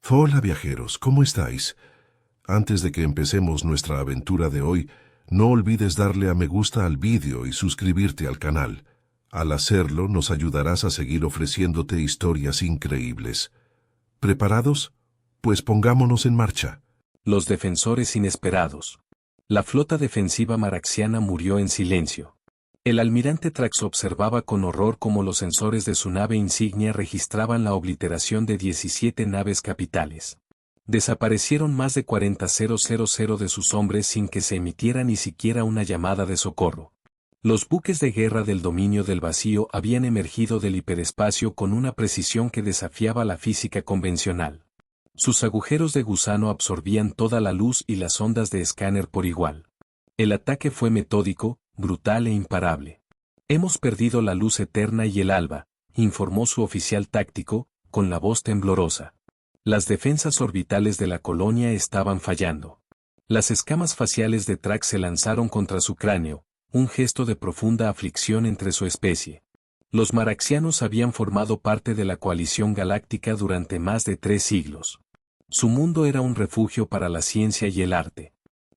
Hola viajeros, ¿cómo estáis? Antes de que empecemos nuestra aventura de hoy, no olvides darle a me gusta al vídeo y suscribirte al canal. Al hacerlo, nos ayudarás a seguir ofreciéndote historias increíbles. ¿Preparados? Pues pongámonos en marcha. Los defensores inesperados. La flota defensiva maraxiana murió en silencio. El almirante Trax observaba con horror cómo los sensores de su nave insignia registraban la obliteración de 17 naves capitales. Desaparecieron más de 40.000 de sus hombres sin que se emitiera ni siquiera una llamada de socorro. Los buques de guerra del dominio del vacío habían emergido del hiperespacio con una precisión que desafiaba la física convencional. Sus agujeros de gusano absorbían toda la luz y las ondas de escáner por igual. El ataque fue metódico, brutal e imparable. Hemos perdido la luz eterna y el alba, informó su oficial táctico, con la voz temblorosa. Las defensas orbitales de la colonia estaban fallando. Las escamas faciales de Trax se lanzaron contra su cráneo, un gesto de profunda aflicción entre su especie. Los maraxianos habían formado parte de la coalición galáctica durante más de 3 siglos. Su mundo era un refugio para la ciencia y el arte.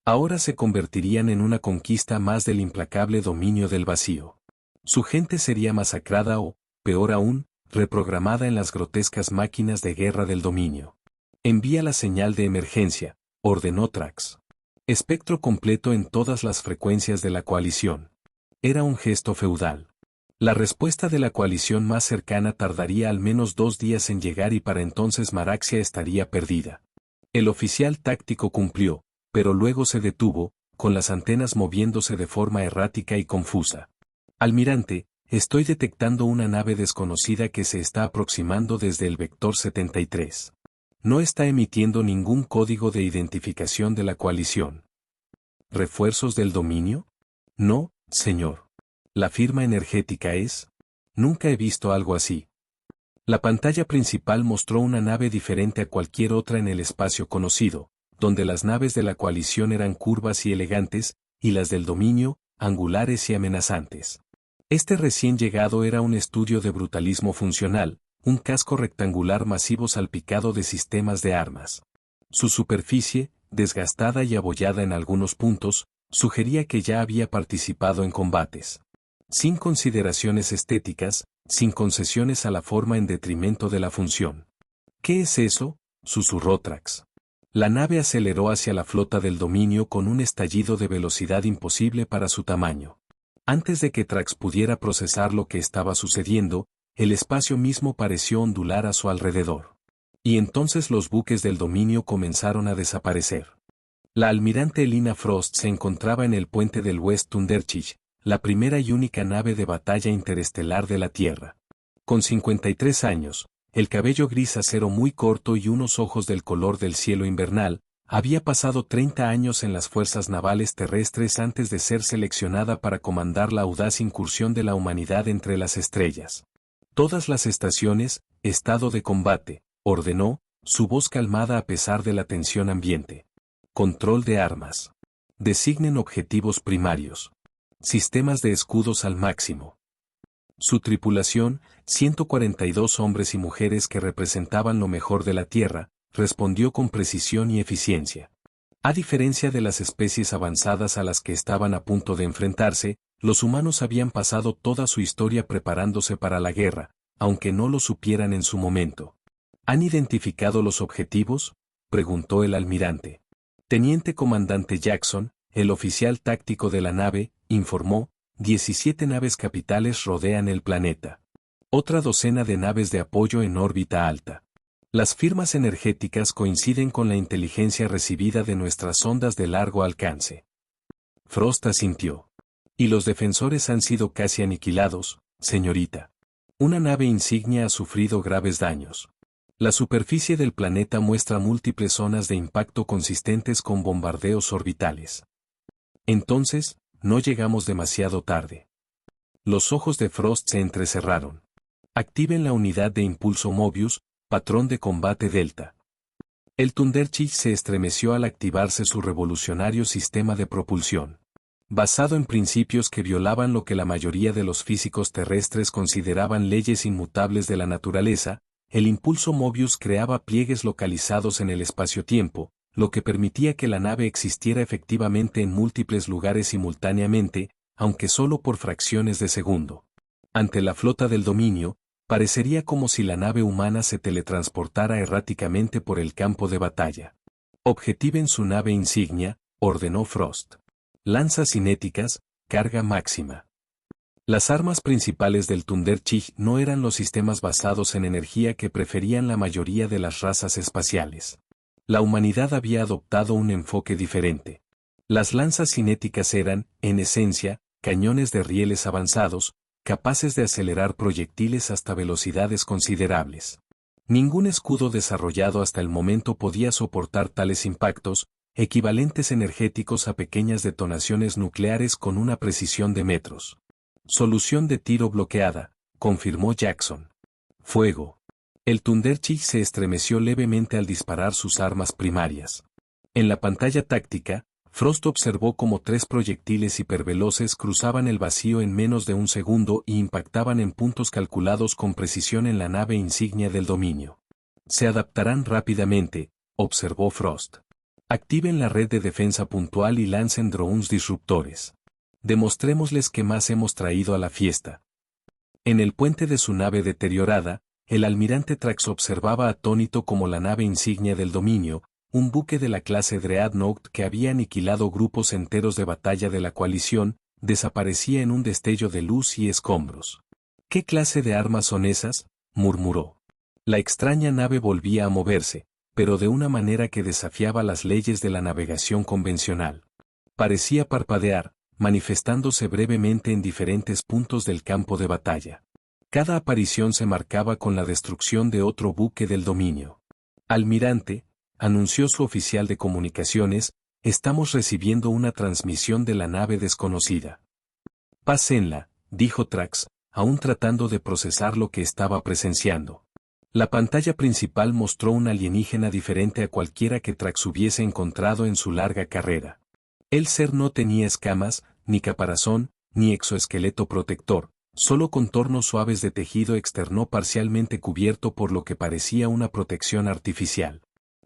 Ahora se convertirían en una conquista más del implacable dominio del vacío. Su gente sería masacrada o, peor aún, reprogramada en las grotescas máquinas de guerra del dominio. Envía la señal de emergencia, ordenó Trax. Espectro completo en todas las frecuencias de la coalición. Era un gesto feudal. La respuesta de la coalición más cercana tardaría al menos 2 días en llegar y para entonces Maraxia estaría perdida. El oficial táctico cumplió, pero luego se detuvo, con las antenas moviéndose de forma errática y confusa. Almirante, estoy detectando una nave desconocida que se está aproximando desde el vector 73. No está emitiendo ningún código de identificación de la coalición. ¿Refuerzos del dominio? No, señor. ¿La firma energética es? Nunca he visto algo así. La pantalla principal mostró una nave diferente a cualquier otra en el espacio conocido, donde las naves de la coalición eran curvas y elegantes, y las del dominio, angulares y amenazantes. Este recién llegado era un estudio de brutalismo funcional, un casco rectangular masivo salpicado de sistemas de armas. Su superficie, desgastada y abollada en algunos puntos, sugería que ya había participado en combates. Sin consideraciones estéticas, sin concesiones a la forma en detrimento de la función. ¿Qué es eso?, susurró Trax. La nave aceleró hacia la flota del dominio con un estallido de velocidad imposible para su tamaño. Antes de que Trax pudiera procesar lo que estaba sucediendo, el espacio mismo pareció ondular a su alrededor. Y entonces los buques del dominio comenzaron a desaparecer. La almirante Elina Frost se encontraba en el puente del West Thunderchich, la primera y única nave de batalla interestelar de la Tierra. Con 53 años, el cabello gris acero muy corto y unos ojos del color del cielo invernal, había pasado 30 años en las fuerzas navales terrestres antes de ser seleccionada para comandar la audaz incursión de la humanidad entre las estrellas. Todas las estaciones, estado de combate, ordenó, su voz calmada a pesar de la tensión ambiente. Control de armas. Designen objetivos primarios. Sistemas de escudos al máximo. Su tripulación, 142 hombres y mujeres que representaban lo mejor de la Tierra, respondió con precisión y eficiencia. A diferencia de las especies avanzadas a las que estaban a punto de enfrentarse, los humanos habían pasado toda su historia preparándose para la guerra, aunque no lo supieran en su momento. ¿Han identificado los objetivos?, preguntó el almirante. Teniente comandante Jackson, el oficial táctico de la nave, informó, 17 naves capitales rodean el planeta. Otra docena de naves de apoyo en órbita alta. Las firmas energéticas coinciden con la inteligencia recibida de nuestras ondas de largo alcance. Frost asintió. Y los defensores han sido casi aniquilados, señorita. Una nave insignia ha sufrido graves daños. La superficie del planeta muestra múltiples zonas de impacto consistentes con bombardeos orbitales. Entonces, no llegamos demasiado tarde. Los ojos de Frost se entrecerraron. Activen la unidad de impulso Mobius, patrón de combate Delta. El Thunderchich se estremeció al activarse su revolucionario sistema de propulsión. Basado en principios que violaban lo que la mayoría de los físicos terrestres consideraban leyes inmutables de la naturaleza, el impulso Mobius creaba pliegues localizados en el espacio-tiempo, lo que permitía que la nave existiera efectivamente en múltiples lugares simultáneamente, aunque solo por fracciones de segundo. Ante la flota del dominio, parecería como si la nave humana se teletransportara erráticamente por el campo de batalla. Objetiven su nave insignia, ordenó Frost. Lanzas cinéticas, carga máxima. Las armas principales del Thunderchief no eran los sistemas basados en energía que preferían la mayoría de las razas espaciales. La humanidad había adoptado un enfoque diferente. Las lanzas cinéticas eran, en esencia, cañones de rieles avanzados, capaces de acelerar proyectiles hasta velocidades considerables. Ningún escudo desarrollado hasta el momento podía soportar tales impactos, equivalentes energéticos a pequeñas detonaciones nucleares con una precisión de metros. Solución de tiro bloqueada, confirmó Jackson. Fuego. El Thunderchief se estremeció levemente al disparar sus armas primarias. En la pantalla táctica, Frost observó cómo 3 proyectiles hiperveloces cruzaban el vacío en menos de un segundo y impactaban en puntos calculados con precisión en la nave insignia del dominio. Se adaptarán rápidamente, observó Frost. Activen la red de defensa puntual y lancen drones disruptores. Demostrémosles qué más hemos traído a la fiesta. En el puente de su nave deteriorada, el almirante Trax observaba atónito cómo la nave insignia del dominio, un buque de la clase Dreadnought que había aniquilado grupos enteros de batalla de la coalición, desaparecía en un destello de luz y escombros. ¿Qué clase de armas son esas?, murmuró. La extraña nave volvía a moverse, pero de una manera que desafiaba las leyes de la navegación convencional. Parecía parpadear, manifestándose brevemente en diferentes puntos del campo de batalla. Cada aparición se marcaba con la destrucción de otro buque del dominio. Almirante, anunció su oficial de comunicaciones, estamos recibiendo una transmisión de la nave desconocida. Pásenla, dijo Trax, aún tratando de procesar lo que estaba presenciando. La pantalla principal mostró un alienígena diferente a cualquiera que Trax hubiese encontrado en su larga carrera. El ser no tenía escamas, ni caparazón, ni exoesqueleto protector, solo contornos suaves de tejido externo parcialmente cubierto por lo que parecía una protección artificial.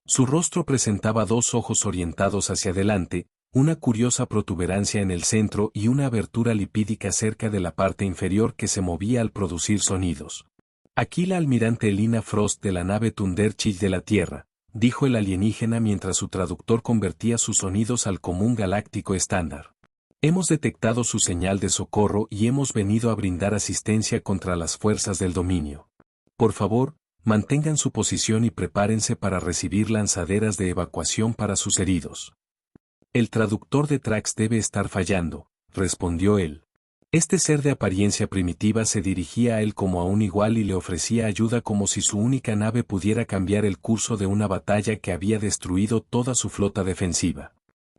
Su rostro presentaba 2 ojos orientados hacia adelante, una curiosa protuberancia en el centro y una abertura lipídica cerca de la parte inferior que se movía al producir sonidos. Aquí la almirante Elina Frost de la nave Thunderchief de la Tierra, dijo el alienígena mientras su traductor convertía sus sonidos al común galáctico estándar. Hemos detectado su señal de socorro y hemos venido a brindar asistencia contra las fuerzas del dominio. Por favor, mantengan su posición y prepárense para recibir lanzaderas de evacuación para sus heridos. El traductor de Trax debe estar fallando, respondió él. Este ser de apariencia primitiva se dirigía a él como a un igual y le ofrecía ayuda como si su única nave pudiera cambiar el curso de una batalla que había destruido toda su flota defensiva.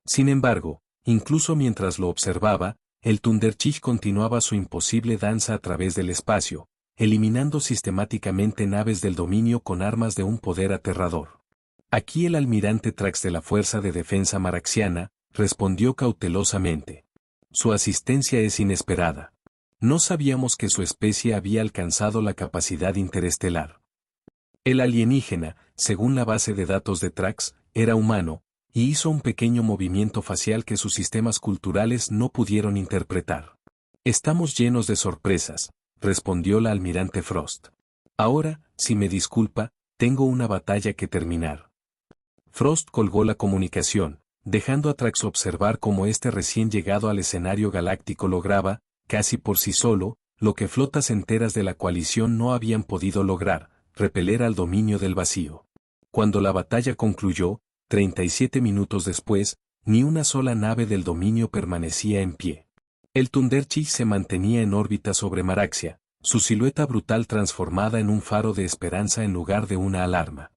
Sin embargo, incluso mientras lo observaba, el Thunderchief continuaba su imposible danza a través del espacio, eliminando sistemáticamente naves del dominio con armas de un poder aterrador. Aquí el almirante Trax de la Fuerza de Defensa Maraxiana, respondió cautelosamente. Su asistencia es inesperada. No sabíamos que su especie había alcanzado la capacidad interestelar. El alienígena, según la base de datos de Trax, era humano, y hizo un pequeño movimiento facial que sus sistemas culturales no pudieron interpretar. Estamos llenos de sorpresas, respondió la almirante Frost. Ahora, si me disculpa, tengo una batalla que terminar. Frost colgó la comunicación, dejando a Trax observar cómo este recién llegado al escenario galáctico lograba, casi por sí solo, lo que flotas enteras de la coalición no habían podido lograr, repeler al dominio del vacío. Cuando la batalla concluyó, 37 minutos después, ni una sola nave del dominio permanecía en pie. El Thunderchief se mantenía en órbita sobre Maraxia, su silueta brutal transformada en un faro de esperanza en lugar de una alarma.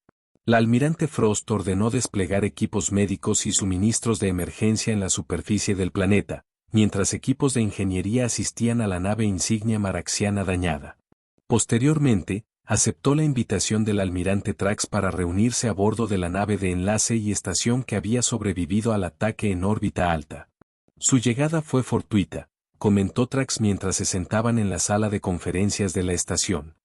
La almirante Frost ordenó desplegar equipos médicos y suministros de emergencia en la superficie del planeta, mientras equipos de ingeniería asistían a la nave insignia maraxiana dañada. Posteriormente, aceptó la invitación del almirante Trax para reunirse a bordo de la nave de enlace y estación que había sobrevivido al ataque en órbita alta. Su llegada fue fortuita, comentó Trax mientras se sentaban en la sala de conferencias de la estación.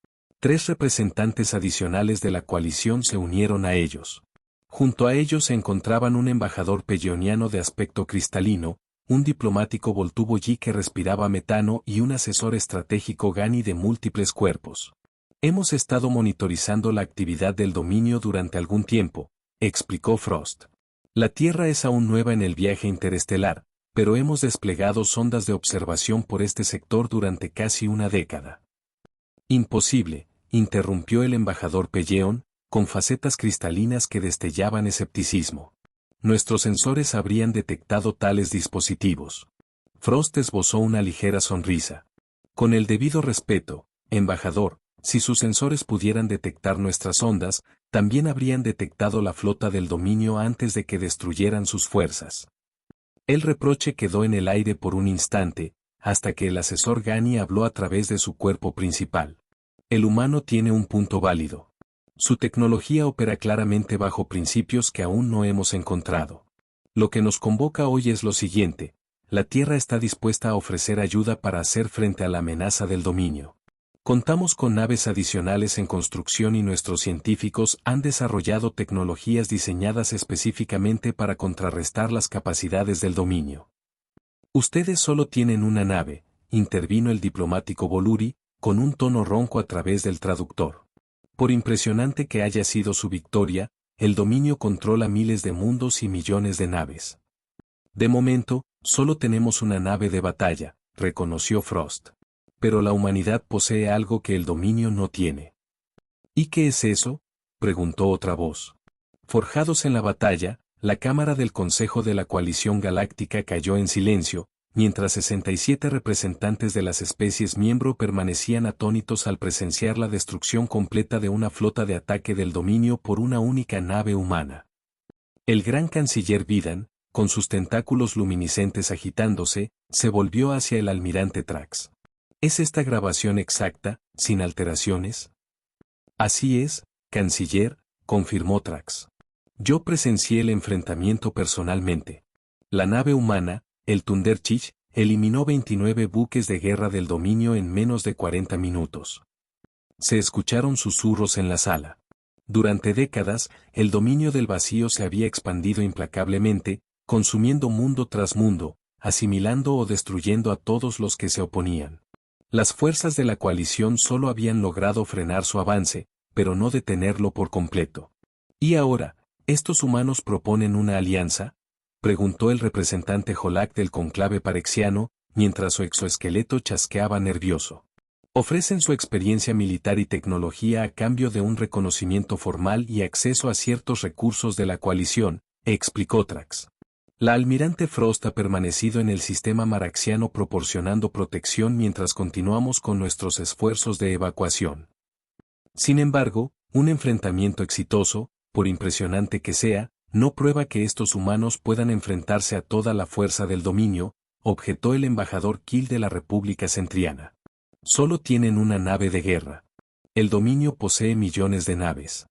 3 representantes adicionales de la coalición se unieron a ellos. Junto a ellos se encontraban un embajador peyoniano de aspecto cristalino, un diplomático Voltuvo-Yi que respiraba metano y un asesor estratégico Gani de múltiples cuerpos. Hemos estado monitorizando la actividad del dominio durante algún tiempo, explicó Frost. La Tierra es aún nueva en el viaje interestelar, pero hemos desplegado sondas de observación por este sector durante casi una década. Imposible, interrumpió el embajador Peyeon, con facetas cristalinas que destellaban escepticismo. Nuestros sensores habrían detectado tales dispositivos. Frost esbozó una ligera sonrisa. Con el debido respeto, embajador, si sus sensores pudieran detectar nuestras ondas, también habrían detectado la flota del dominio antes de que destruyeran sus fuerzas. El reproche quedó en el aire por un instante, hasta que el asesor Gani habló a través de su cuerpo principal. El humano tiene un punto válido. Su tecnología opera claramente bajo principios que aún no hemos encontrado. Lo que nos convoca hoy es lo siguiente: la Tierra está dispuesta a ofrecer ayuda para hacer frente a la amenaza del dominio. Contamos con naves adicionales en construcción y nuestros científicos han desarrollado tecnologías diseñadas específicamente para contrarrestar las capacidades del dominio. Ustedes solo tienen una nave, intervino el diplomático Voluri, con un tono ronco a través del traductor. Por impresionante que haya sido su victoria, el dominio controla miles de mundos y millones de naves. De momento, solo tenemos una nave de batalla, reconoció Frost. Pero la humanidad posee algo que el dominio no tiene. ¿Y qué es eso?, preguntó otra voz. Forjados en la batalla, la Cámara del Consejo de la Coalición Galáctica cayó en silencio, mientras 67 representantes de las especies miembro permanecían atónitos al presenciar la destrucción completa de una flota de ataque del dominio por una única nave humana. El gran canciller Vidan, con sus tentáculos luminiscentes agitándose, se volvió hacia el almirante Trax. ¿Es esta grabación exacta, sin alteraciones? Así es, canciller, confirmó Trax. Yo presencié el enfrentamiento personalmente. La nave humana, el Thunderchich, eliminó 29 buques de guerra del dominio en menos de 40 minutos. Se escucharon susurros en la sala. Durante décadas, el dominio del vacío se había expandido implacablemente, consumiendo mundo tras mundo, asimilando o destruyendo a todos los que se oponían. Las fuerzas de la coalición solo habían logrado frenar su avance, pero no detenerlo por completo. ¿Y ahora, estos humanos proponen una alianza?, preguntó el representante Holak del conclave parexiano, mientras su exoesqueleto chasqueaba nervioso. Ofrecen su experiencia militar y tecnología a cambio de un reconocimiento formal y acceso a ciertos recursos de la coalición, explicó Trax. La almirante Frost ha permanecido en el sistema maraxiano proporcionando protección mientras continuamos con nuestros esfuerzos de evacuación. Sin embargo, un enfrentamiento exitoso, por impresionante que sea, no prueba que estos humanos puedan enfrentarse a toda la fuerza del dominio, objetó el embajador Kill de la República Centriana. Solo tienen una nave de guerra. El dominio posee millones de naves.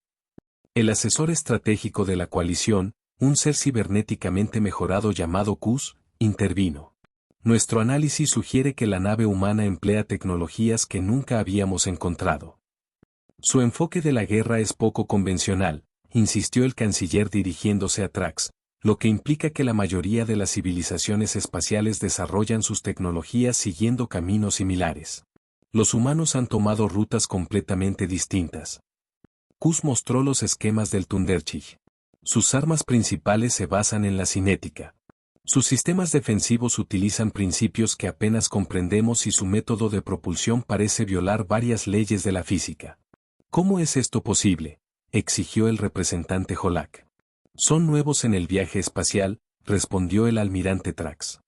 El asesor estratégico de la coalición, un ser cibernéticamente mejorado llamado Qus, intervino. Nuestro análisis sugiere que la nave humana emplea tecnologías que nunca habíamos encontrado. Su enfoque de la guerra es poco convencional, insistió el canciller dirigiéndose a Trax, lo que implica que la mayoría de las civilizaciones espaciales desarrollan sus tecnologías siguiendo caminos similares. Los humanos han tomado rutas completamente distintas. Qus mostró los esquemas del Thunderchich. Sus armas principales se basan en la cinética. Sus sistemas defensivos utilizan principios que apenas comprendemos y su método de propulsión parece violar varias leyes de la física. ¿Cómo es esto posible?, exigió el representante Holak. Son nuevos en el viaje espacial, respondió el almirante Trax.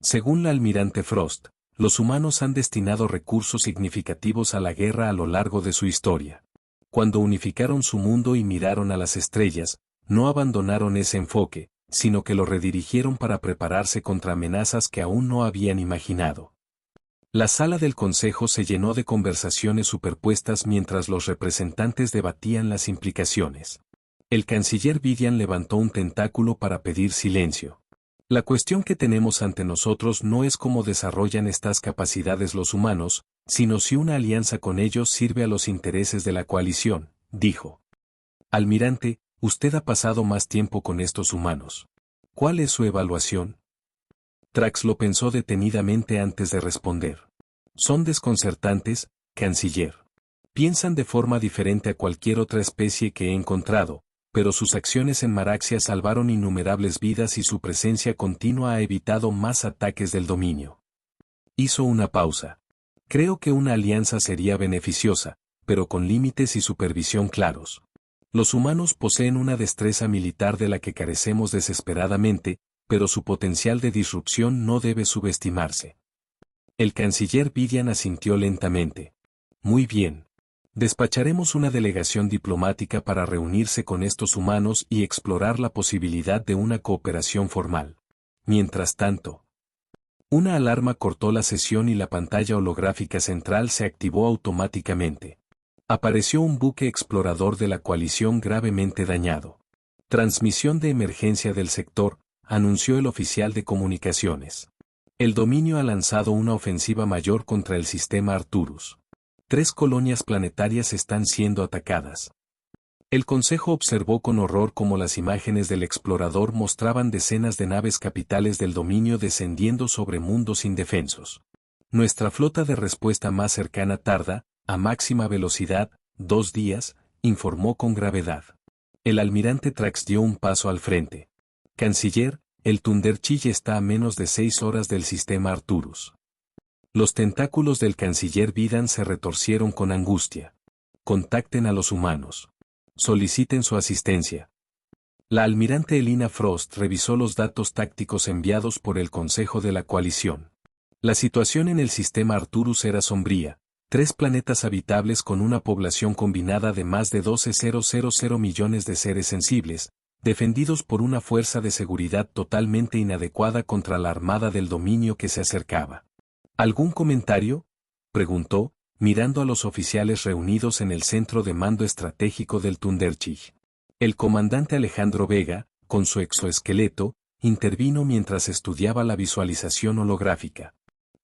Según la almirante Frost, los humanos han destinado recursos significativos a la guerra a lo largo de su historia. Cuando unificaron su mundo y miraron a las estrellas, no abandonaron ese enfoque, sino que lo redirigieron para prepararse contra amenazas que aún no habían imaginado. La sala del consejo se llenó de conversaciones superpuestas mientras los representantes debatían las implicaciones. El canciller Vidian levantó un tentáculo para pedir silencio. La cuestión que tenemos ante nosotros no es cómo desarrollan estas capacidades los humanos, sino si una alianza con ellos sirve a los intereses de la coalición, dijo. Almirante, usted ha pasado más tiempo con estos humanos. ¿Cuál es su evaluación? Trax lo pensó detenidamente antes de responder. Son desconcertantes, canciller. Piensan de forma diferente a cualquier otra especie que he encontrado, pero sus acciones en Maraxia salvaron innumerables vidas y su presencia continua ha evitado más ataques del dominio. Hizo una pausa. Creo que una alianza sería beneficiosa, pero con límites y supervisión claros. Los humanos poseen una destreza militar de la que carecemos desesperadamente, pero su potencial de disrupción no debe subestimarse. El canciller Vidian asintió lentamente. Muy bien. Despacharemos una delegación diplomática para reunirse con estos humanos y explorar la posibilidad de una cooperación formal. Mientras tanto, una alarma cortó la sesión y la pantalla holográfica central se activó automáticamente. Apareció un buque explorador de la coalición gravemente dañado. Transmisión de emergencia del sector, anunció el oficial de comunicaciones. El dominio ha lanzado una ofensiva mayor contra el sistema Arcturus. 3 colonias planetarias están siendo atacadas. El Consejo observó con horror cómo las imágenes del explorador mostraban decenas de naves capitales del dominio descendiendo sobre mundos indefensos. Nuestra flota de respuesta más cercana tarda, a máxima velocidad, 2 días, informó con gravedad. El almirante Trax dio un paso al frente. Canciller, el Thunderchill está a menos de 6 horas del sistema Arcturus. Los tentáculos del canciller Vidian se retorcieron con angustia. Contacten a los humanos. Soliciten su asistencia. La almirante Elina Frost revisó los datos tácticos enviados por el Consejo de la Coalición. La situación en el sistema Arcturus era sombría. 3 planetas habitables con una población combinada de más de 12,000 millones de seres sensibles, defendidos por una fuerza de seguridad totalmente inadecuada contra la armada del dominio que se acercaba. ¿Algún comentario?, preguntó, mirando a los oficiales reunidos en el centro de mando estratégico del Thunderchill. El comandante Alejandro Vega, con su exoesqueleto, intervino mientras estudiaba la visualización holográfica.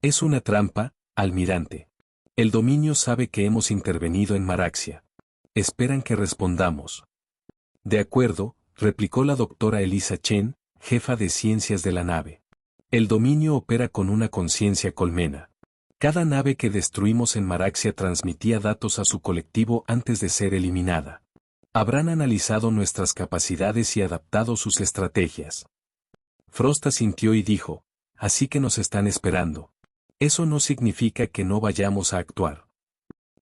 Es una trampa, almirante. El dominio sabe que hemos intervenido en Maraxia. Esperan que respondamos. De acuerdo, replicó la doctora Elisa Chen, jefa de ciencias de la nave. El dominio opera con una conciencia colmena. Cada nave que destruimos en Maraxia transmitía datos a su colectivo antes de ser eliminada. Habrán analizado nuestras capacidades y adaptado sus estrategias. Frost asintió y dijo, así que nos están esperando. Eso no significa que no vayamos a actuar.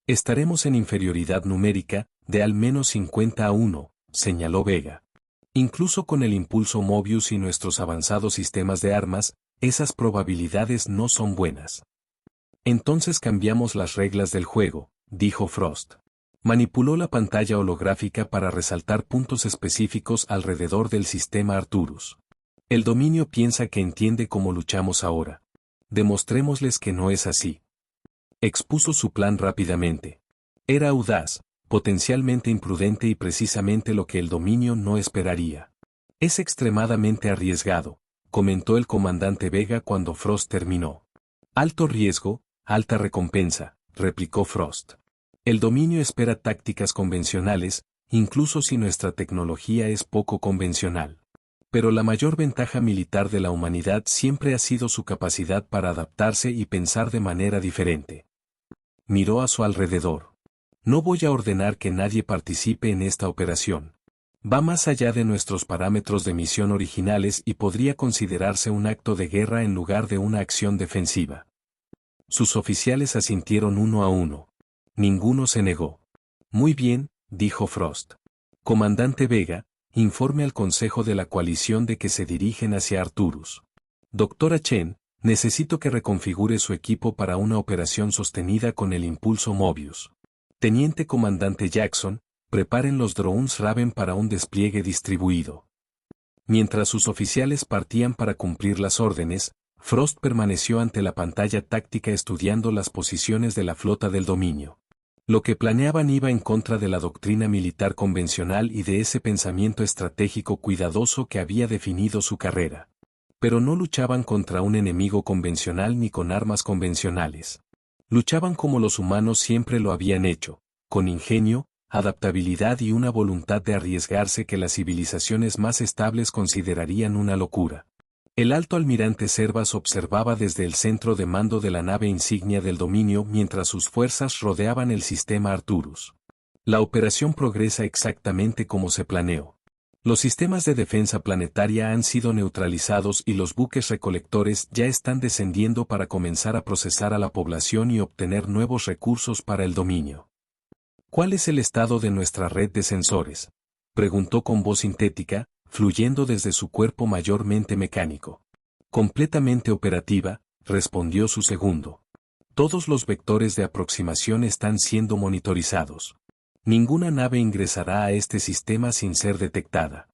Estaremos en inferioridad numérica, de al menos 50-1, señaló Vega. Incluso con el impulso Mobius y nuestros avanzados sistemas de armas, esas probabilidades no son buenas. Entonces cambiamos las reglas del juego, dijo Frost. Manipuló la pantalla holográfica para resaltar puntos específicos alrededor del sistema Arcturus. El dominio piensa que entiende cómo luchamos ahora. Demostrémosles que no es así. Expuso su plan rápidamente. Era audaz, potencialmente imprudente y precisamente lo que el dominio no esperaría. Es extremadamente arriesgado, comentó el comandante Vega cuando Frost terminó. Alto riesgo, alta recompensa, replicó Frost. El dominio espera tácticas convencionales, incluso si nuestra tecnología es poco convencional. Pero la mayor ventaja militar de la humanidad siempre ha sido su capacidad para adaptarse y pensar de manera diferente. Miró a su alrededor. No voy a ordenar que nadie participe en esta operación. Va más allá de nuestros parámetros de misión originales y podría considerarse un acto de guerra en lugar de una acción defensiva. Sus oficiales asintieron uno a uno. Ninguno se negó. Muy bien, dijo Frost. Comandante Vega, informe al Consejo de la Coalición de que se dirigen hacia Arcturus. Doctora Chen, necesito que reconfigure su equipo para una operación sostenida con el impulso Mobius. Teniente Comandante Jackson, preparen los drones Raven para un despliegue distribuido. Mientras sus oficiales partían para cumplir las órdenes, Frost permaneció ante la pantalla táctica estudiando las posiciones de la flota del dominio. Lo que planeaban iba en contra de la doctrina militar convencional y de ese pensamiento estratégico cuidadoso que había definido su carrera. Pero no luchaban contra un enemigo convencional ni con armas convencionales. Luchaban como los humanos siempre lo habían hecho, con ingenio, adaptabilidad y una voluntad de arriesgarse que las civilizaciones más estables considerarían una locura. El alto almirante Servas observaba desde el centro de mando de la nave insignia del dominio mientras sus fuerzas rodeaban el sistema Arturus. La operación progresa exactamente como se planeó. Los sistemas de defensa planetaria han sido neutralizados y los buques recolectores ya están descendiendo para comenzar a procesar a la población y obtener nuevos recursos para el dominio. ¿Cuál es el estado de nuestra red de sensores?, preguntó con voz sintética, fluyendo desde su cuerpo mayormente mecánico. Completamente operativa, respondió su segundo. Todos los vectores de aproximación están siendo monitorizados. Ninguna nave ingresará a este sistema sin ser detectada.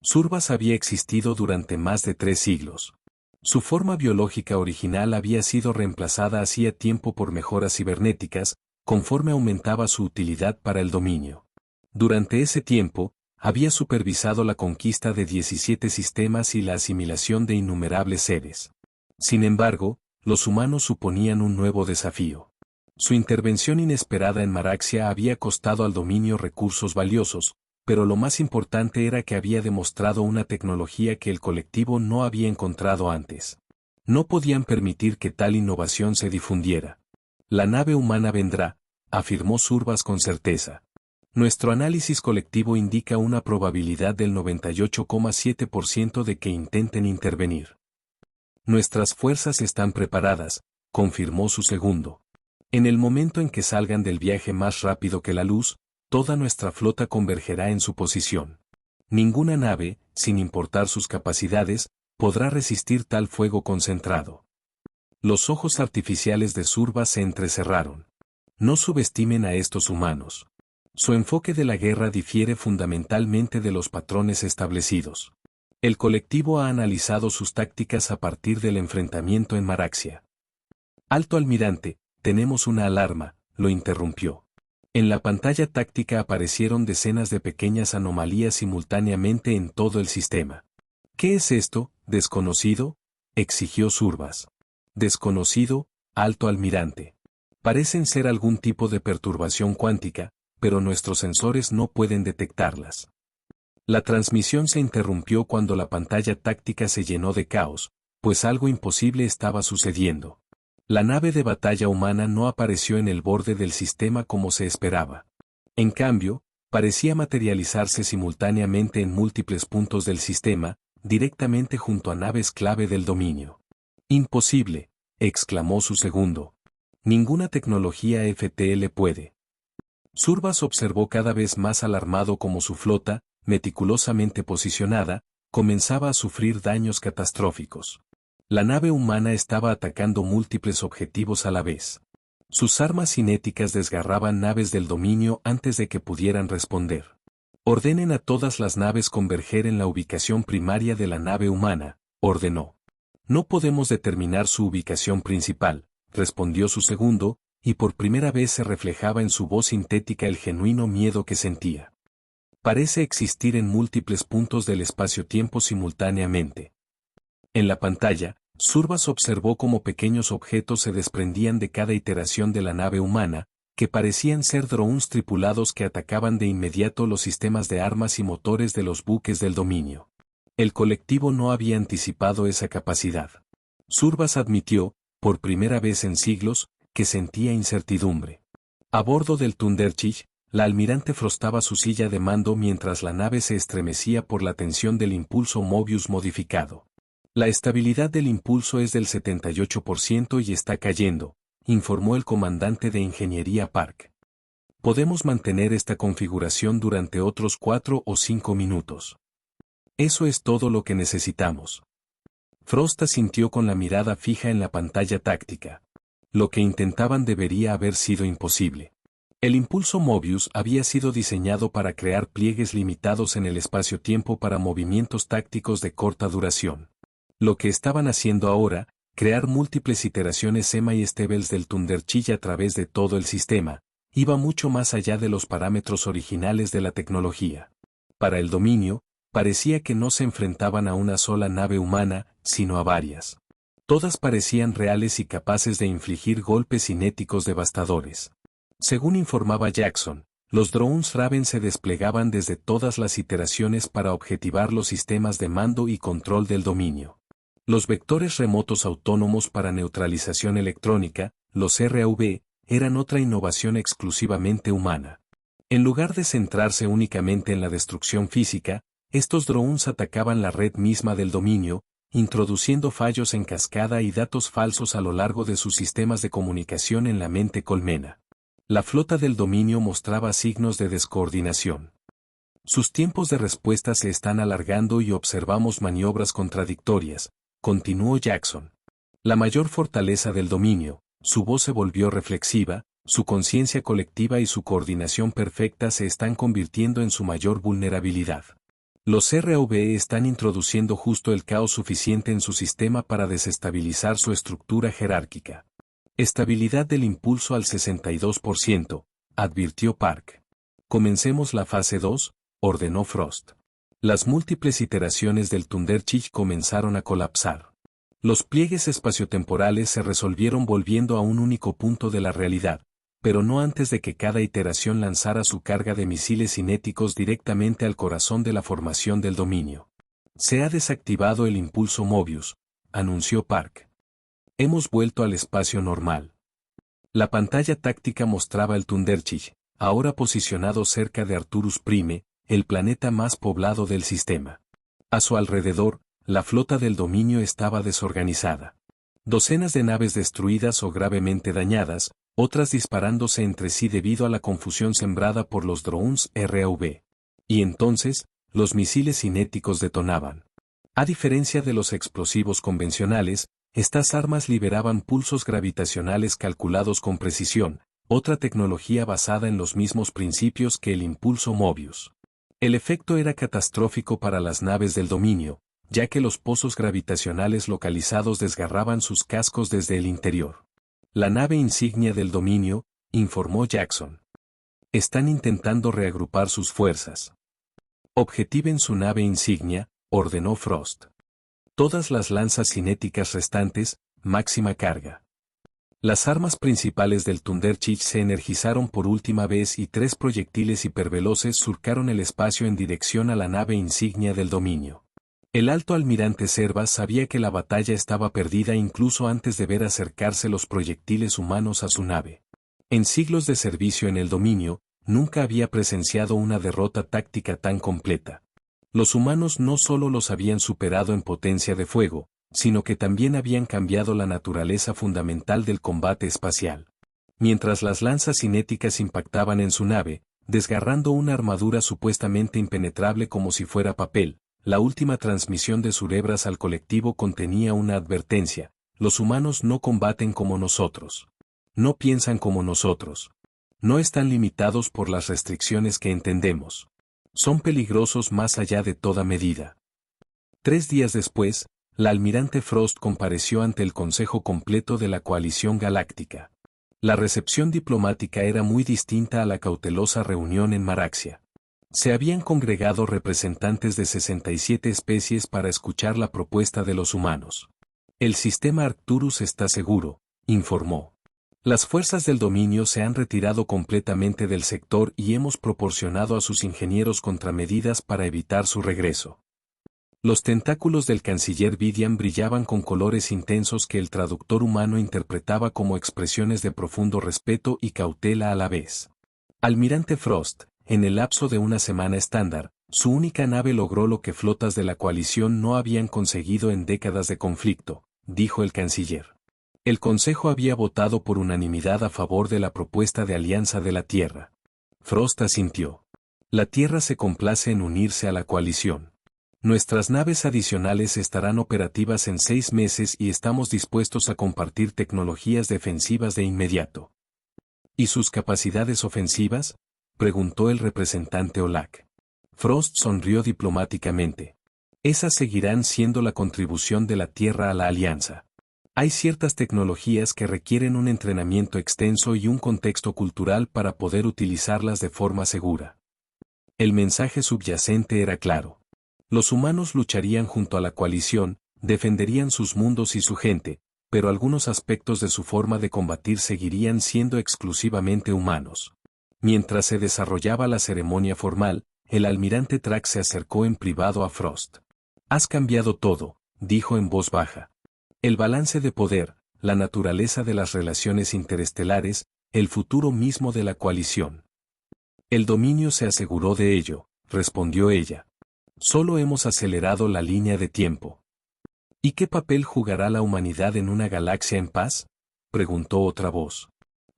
Surbas había existido durante más de 3 siglos. Su forma biológica original había sido reemplazada hacía tiempo por mejoras cibernéticas, conforme aumentaba su utilidad para el dominio. Durante ese tiempo, había supervisado la conquista de 17 sistemas y la asimilación de innumerables seres. Sin embargo, los humanos suponían un nuevo desafío. Su intervención inesperada en Maraxia había costado al dominio recursos valiosos, pero lo más importante era que había demostrado una tecnología que el colectivo no había encontrado antes. No podían permitir que tal innovación se difundiera. La nave humana vendrá, afirmó Surbas con certeza. Nuestro análisis colectivo indica una probabilidad del 98,7% de que intenten intervenir. Nuestras fuerzas están preparadas, confirmó su segundo. En el momento en que salgan del viaje más rápido que la luz, toda nuestra flota convergerá en su posición. Ninguna nave, sin importar sus capacidades, podrá resistir tal fuego concentrado. Los ojos artificiales de Surbas se entrecerraron. No subestimen a estos humanos. Su enfoque de la guerra difiere fundamentalmente de los patrones establecidos. El colectivo ha analizado sus tácticas a partir del enfrentamiento en Maraxia. Alto almirante, tenemos una alarma, lo interrumpió. En la pantalla táctica aparecieron decenas de pequeñas anomalías simultáneamente en todo el sistema. ¿Qué es esto, desconocido?, exigió Surbas. Desconocido, alto almirante. Parecen ser algún tipo de perturbación cuántica, pero nuestros sensores no pueden detectarlas. La transmisión se interrumpió cuando la pantalla táctica se llenó de caos, pues algo imposible estaba sucediendo. La nave de batalla humana no apareció en el borde del sistema como se esperaba. En cambio, parecía materializarse simultáneamente en múltiples puntos del sistema, directamente junto a naves clave del dominio. Imposible, exclamó su segundo. Ninguna tecnología FTL puede. Surbas observó cada vez más alarmado como su flota, meticulosamente posicionada, comenzaba a sufrir daños catastróficos. La nave humana estaba atacando múltiples objetivos a la vez. Sus armas cinéticas desgarraban naves del dominio antes de que pudieran responder. Ordenen a todas las naves converger en la ubicación primaria de la nave humana, ordenó. No podemos determinar su ubicación principal, respondió su segundo, y por primera vez se reflejaba en su voz sintética el genuino miedo que sentía. Parece existir en múltiples puntos del espacio-tiempo simultáneamente. En la pantalla, Surbas observó cómo pequeños objetos se desprendían de cada iteración de la nave humana, que parecían ser drones tripulados que atacaban de inmediato los sistemas de armas y motores de los buques del dominio. El colectivo no había anticipado esa capacidad. Surbas admitió, por primera vez en siglos, que sentía incertidumbre. A bordo del Thunderchich, la almirante frotaba su silla de mando mientras la nave se estremecía por la tensión del impulso Mobius modificado. La estabilidad del impulso es del 78% y está cayendo, informó el comandante de Ingeniería Park. Podemos mantener esta configuración durante otros 4 o 5 minutos. Eso es todo lo que necesitamos. Frost asintió con la mirada fija en la pantalla táctica. Lo que intentaban debería haber sido imposible. El impulso Mobius había sido diseñado para crear pliegues limitados en el espacio-tiempo para movimientos tácticos de corta duración. Lo que estaban haciendo ahora, crear múltiples iteraciones semi-stables del Thunderchich a través de todo el sistema, iba mucho más allá de los parámetros originales de la tecnología. Para el dominio, parecía que no se enfrentaban a una sola nave humana, sino a varias. Todas parecían reales y capaces de infligir golpes cinéticos devastadores. Según informaba Jackson, los drones Raven se desplegaban desde todas las iteraciones para objetivar los sistemas de mando y control del dominio. Los vectores remotos autónomos para neutralización electrónica, los RAV, eran otra innovación exclusivamente humana. En lugar de centrarse únicamente en la destrucción física, estos drones atacaban la red misma del dominio, introduciendo fallos en cascada y datos falsos a lo largo de sus sistemas de comunicación en la mente colmena. La flota del dominio mostraba signos de descoordinación. Sus tiempos de respuesta se están alargando y observamos maniobras contradictorias, continuó Jackson. La mayor fortaleza del dominio, su voz se volvió reflexiva, su conciencia colectiva y su coordinación perfecta se están convirtiendo en su mayor vulnerabilidad. Los RAV están introduciendo justo el caos suficiente en su sistema para desestabilizar su estructura jerárquica. Estabilidad del impulso al 62%, advirtió Park. Comencemos la fase 2, ordenó Frost. Las múltiples iteraciones del Thunderchief comenzaron a colapsar. Los pliegues espaciotemporales se resolvieron volviendo a un único punto de la realidad, pero no antes de que cada iteración lanzara su carga de misiles cinéticos directamente al corazón de la formación del dominio. Se ha desactivado el impulso Mobius, anunció Park. Hemos vuelto al espacio normal. La pantalla táctica mostraba el Thunderchief, ahora posicionado cerca de Arcturus Prime, el planeta más poblado del sistema. A su alrededor, la flota del dominio estaba desorganizada. Docenas de naves destruidas o gravemente dañadas, otras disparándose entre sí debido a la confusión sembrada por los drones RAV. Y entonces, los misiles cinéticos detonaban. A diferencia de los explosivos convencionales, estas armas liberaban pulsos gravitacionales calculados con precisión, otra tecnología basada en los mismos principios que el impulso Mobius. El efecto era catastrófico para las naves del dominio, ya que los pozos gravitacionales localizados desgarraban sus cascos desde el interior. La nave insignia del dominio, informó Jackson. Están intentando reagrupar sus fuerzas. Objetiven su nave insignia, ordenó Frost. Todas las lanzas cinéticas restantes, máxima carga. Las armas principales del Thunderchief se energizaron por última vez y 3 proyectiles hiperveloces surcaron el espacio en dirección a la nave insignia del dominio. El alto almirante Servas sabía que la batalla estaba perdida incluso antes de ver acercarse los proyectiles humanos a su nave. En siglos de servicio en el dominio, nunca había presenciado una derrota táctica tan completa. Los humanos no solo los habían superado en potencia de fuego, sino que también habían cambiado la naturaleza fundamental del combate espacial. Mientras las lanzas cinéticas impactaban en su nave, desgarrando una armadura supuestamente impenetrable como si fuera papel, la última transmisión de Surebras al colectivo contenía una advertencia: los humanos no combaten como nosotros. No piensan como nosotros. No están limitados por las restricciones que entendemos. Son peligrosos más allá de toda medida. 3 días después, la almirante Frost compareció ante el Consejo Completo de la Coalición Galáctica. La recepción diplomática era muy distinta a la cautelosa reunión en Maraxia. Se habían congregado representantes de 67 especies para escuchar la propuesta de los humanos. El sistema Arcturus está seguro, informó. Las fuerzas del dominio se han retirado completamente del sector y hemos proporcionado a sus ingenieros contramedidas para evitar su regreso. Los tentáculos del canciller Vidian brillaban con colores intensos que el traductor humano interpretaba como expresiones de profundo respeto y cautela a la vez. Almirante Frost, en el lapso de una semana estándar, su única nave logró lo que flotas de la coalición no habían conseguido en décadas de conflicto, dijo el canciller. El Consejo había votado por unanimidad a favor de la propuesta de alianza de la Tierra. Frost asintió. La Tierra se complace en unirse a la coalición. Nuestras naves adicionales estarán operativas en 6 meses y estamos dispuestos a compartir tecnologías defensivas de inmediato. ¿Y sus capacidades ofensivas?, preguntó el representante Olak. Frost sonrió diplomáticamente. Esas seguirán siendo la contribución de la Tierra a la alianza. Hay ciertas tecnologías que requieren un entrenamiento extenso y un contexto cultural para poder utilizarlas de forma segura. El mensaje subyacente era claro. Los humanos lucharían junto a la coalición, defenderían sus mundos y su gente, pero algunos aspectos de su forma de combatir seguirían siendo exclusivamente humanos. Mientras se desarrollaba la ceremonia formal, el almirante Trax se acercó en privado a Frost. «Has cambiado todo», dijo en voz baja. «El balance de poder, la naturaleza de las relaciones interestelares, el futuro mismo de la coalición». «El dominio se aseguró de ello», respondió ella. «Solo hemos acelerado la línea de tiempo». «¿Y qué papel jugará la humanidad en una galaxia en paz?», preguntó otra voz.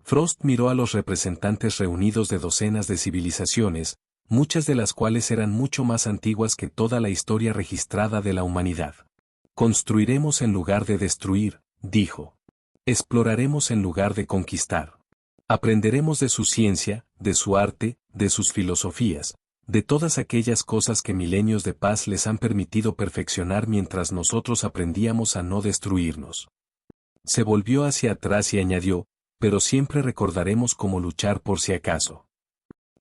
Frost miró a los representantes reunidos de docenas de civilizaciones, muchas de las cuales eran mucho más antiguas que toda la historia registrada de la humanidad. «Construiremos en lugar de destruir», dijo. «Exploraremos en lugar de conquistar. Aprenderemos de su ciencia, de su arte, de sus filosofías, de todas aquellas cosas que milenios de paz les han permitido perfeccionar mientras nosotros aprendíamos a no destruirnos». Se volvió hacia atrás y añadió, «pero siempre recordaremos cómo luchar por si acaso».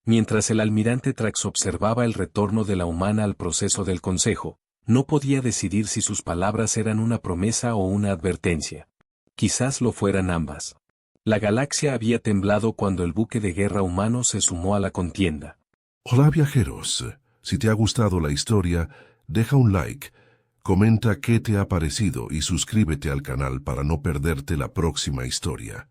Mientras el almirante Trax observaba el retorno de la humana al proceso del consejo, no podía decidir si sus palabras eran una promesa o una advertencia. Quizás lo fueran ambas. La galaxia había temblado cuando el buque de guerra humano se sumó a la contienda. Hola viajeros, si te ha gustado la historia, deja un like, comenta qué te ha parecido y suscríbete al canal para no perderte la próxima historia.